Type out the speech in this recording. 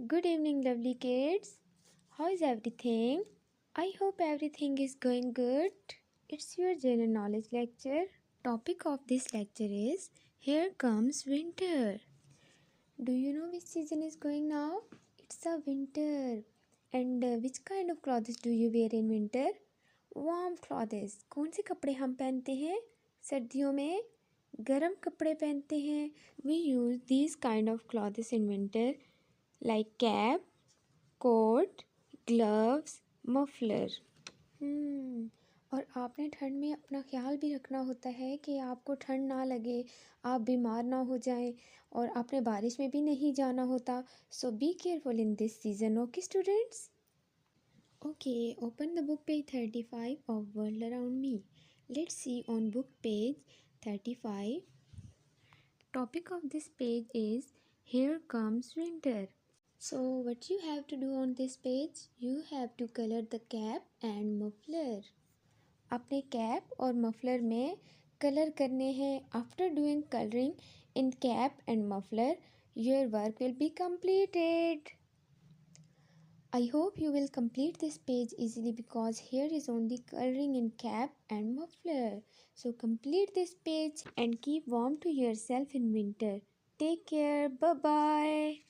Good evening, lovely kids. How is everything? I hope everything is going good. It's your general knowledge lecture. Topic of this lecture is Here Comes Winter. Do you know which season is going now? It's a winter. And which kind of clothes do you wear in winter? Warm clothes. कौन से कपड़े हम पहनते हैं सर्दियों में? गर्म कपड़े पहनते हैं. We use these kind of clothes in winter like cap, coat, gloves, muffler. और आपने ठंड में अपना ख्याल भी रखना होता है कि आपको ठंड ना लगे, आप बीमार ना हो जाएं, और आपने बारिश में भी नहीं जाना होता. So be careful in this season. Okay students? Okay, open the book page 35 of world around me. Let's see on book page 35. Topic of this page is Here Comes Winter. So what you have to do on this page? You have to color the cap and muffler. अपने cap और muffler में colour करने हैं. After doing coloring in cap and muffler, your work will be completed. I hope you will complete this page easily because here is only coloring in cap and muffler. So complete this page and keep warm to yourself in winter. Take care. Bye-bye.